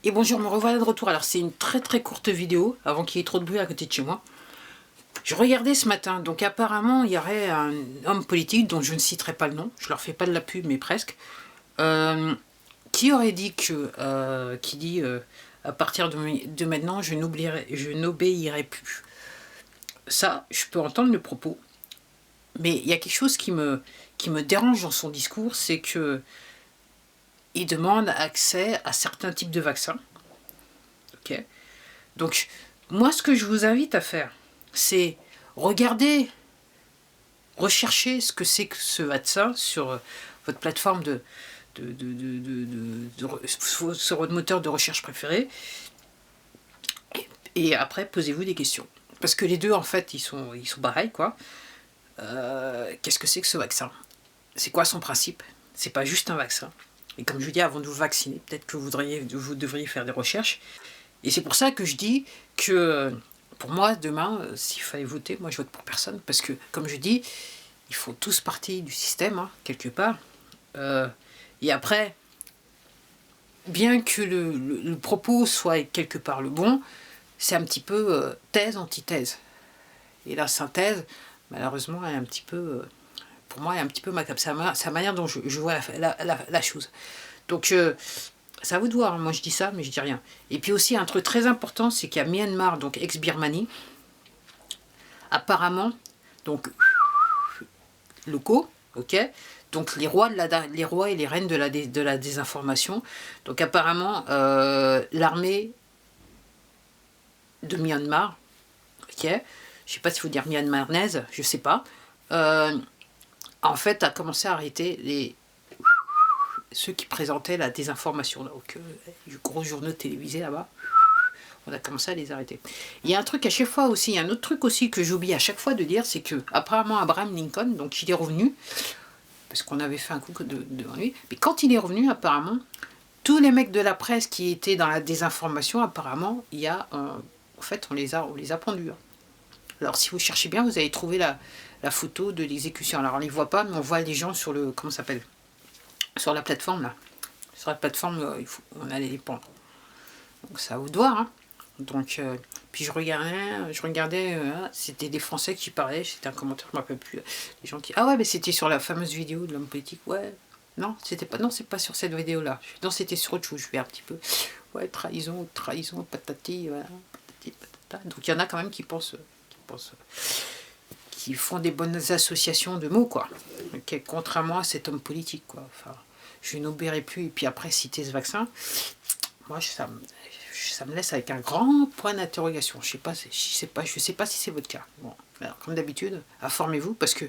Et bonjour, me revoilà de retour. Alors c'est une très courte vidéo, avant qu'il y ait trop de bruit à côté de chez moi. Je regardais ce matin, donc apparemment il y aurait un homme politique, dont je ne citerai pas le nom, je leur fais pas de la pub mais presque, qui aurait dit que, à partir de maintenant je n'obéirai plus. Ça, je peux entendre le propos, mais il y a quelque chose qui me dérange dans son discours, c'est que il demande accès à certains types de vaccins. Ok. Donc, moi, ce que je vous invite à faire, c'est regarder, rechercher ce que c'est que ce vaccin sur votre plateforme sur votre moteur de recherche préféré. Et après, posez-vous des questions. Parce que les deux, en fait, ils sont pareils, quoi. Qu'est-ce que c'est que ce vaccin? C'est quoi son principe? C'est pas juste un vaccin. Et comme je vous dis, avant de vous vacciner, peut-être que vous devriez faire des recherches. Et c'est pour ça que je dis que, pour moi, demain, s'il fallait voter, moi je vote pour personne. Parce que, comme je dis, ils font tous partie du système, hein, quelque part. Et après, bien que le propos soit quelque part le bon, c'est un petit peu thèse, antithèse. Et la synthèse, malheureusement, elle est un petit peu... pour moi, elle est un petit peu macabre. C'est la manière dont je vois la chose. Donc, c'est à vous de voir. Moi, je dis ça, mais je dis rien. Et puis aussi, un truc très important, c'est qu'il y a Myanmar, donc ex-Birmanie, apparemment, donc, locaux, ok, donc les rois et les reines de la désinformation. Donc, apparemment, l'armée de Myanmar, ok, je sais pas s'il faut dire myanmarnaise, je sais pas, en fait, a commencé à arrêter ceux qui présentaient la désinformation. Donc, les gros journaux télévisés là-bas, on a commencé à les arrêter. Il y a un truc à chaque fois aussi, un autre truc aussi que j'oublie à chaque fois de dire, c'est que apparemment Abraham Lincoln, donc il est revenu, parce qu'on avait fait un coup devant lui, mais quand il est revenu, apparemment, tous les mecs de la presse qui étaient dans la désinformation, apparemment, il y a, en fait, on les a pendus. Alors si vous cherchez bien, vous allez trouver la photo de l'exécution. Alors on ne les voit pas, mais on voit les gens sur le, comment ça s'appelle, sur la plateforme là. Sur la plateforme, on allait les pendre. Donc ça à vous de voir. Hein. Donc, puis je regardais, c'était des Français qui parlaient, c'était un commentaire, je ne me rappelle plus. Les gens qui, ah ouais, mais c'était sur la fameuse vidéo de l'homme politique. Ouais, non, c'était pas, non, c'est pas sur cette vidéo-là. Non, c'était sur autre chose. Je vais un petit peu, ouais, trahison, patati, voilà, patati, patata. Donc il y en a quand même qui pensent qui font des bonnes associations de mots, quoi. Okay, contrairement à cet homme politique, quoi. Enfin, je n'obéirai plus. Et puis après, citer ce vaccin, moi, ça me laisse avec un grand point d'interrogation. Je sais pas si c'est votre cas. Bon, alors, comme d'habitude, informez-vous, parce que,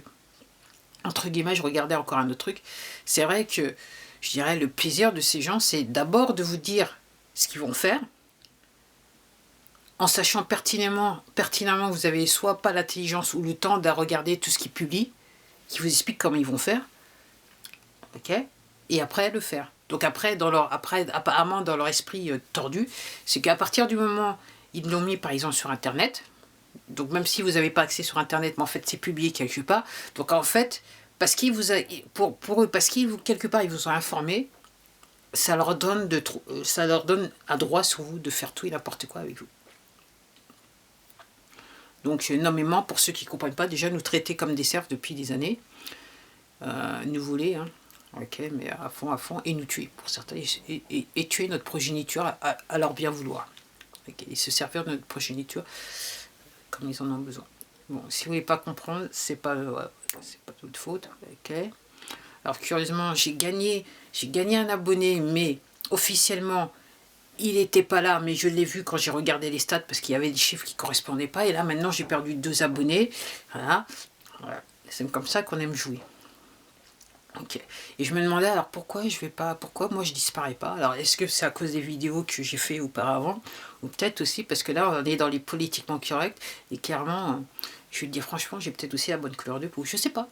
entre guillemets, je regardais encore un autre truc. C'est vrai que, je dirais, le plaisir de ces gens, c'est d'abord de vous dire ce qu'ils vont faire, en sachant pertinemment que vous avez soit pas l'intelligence ou le temps de regarder tout ce qu'ils publient, qui vous explique comment ils vont faire, ok, et après le faire. Donc après, apparemment dans leur esprit tordu, c'est qu'à partir du moment ils l'ont mis par exemple sur Internet, donc même si vous n'avez pas accès sur Internet, mais en fait c'est publié quelque part, donc en fait, parce qu'ils vous pour eux, parce qu'ils quelque part ils vous ont informé, ça leur donne un droit sur vous de faire tout et n'importe quoi avec vous. Donc, nommément, pour ceux qui ne comprennent pas, déjà nous traiter comme des serfs depuis des années, nous voler, hein, ok, mais à fond, et nous tuer, pour certains, et tuer notre progéniture à leur bien vouloir. Okay, et se servir de notre progéniture comme ils en ont besoin. Bon, si vous ne voulez pas comprendre, c'est pas toute faute, ok. Alors, curieusement, j'ai gagné un abonné, mais officiellement, il n'était pas là, mais je l'ai vu quand j'ai regardé les stats parce qu'il y avait des chiffres qui ne correspondaient pas. Et là, maintenant, j'ai perdu 2 abonnés. Voilà. C'est comme ça qu'on aime jouer. Ok. Et je me demandais alors pourquoi moi je disparais pas. Alors est-ce que c'est à cause des vidéos que j'ai fait auparavant, ou peut-être aussi parce que là on est dans les politiquement corrects et clairement, je vais te dire franchement, j'ai peut-être aussi la bonne couleur de peau. Je sais pas.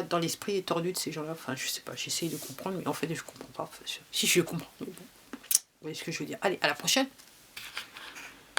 Dans l'esprit tordu de ces gens-là, enfin je sais pas, j'essaye de comprendre, mais en fait je comprends pas. Si je comprends, mais bon, vous voyez ce que je veux dire. Allez, à la prochaine.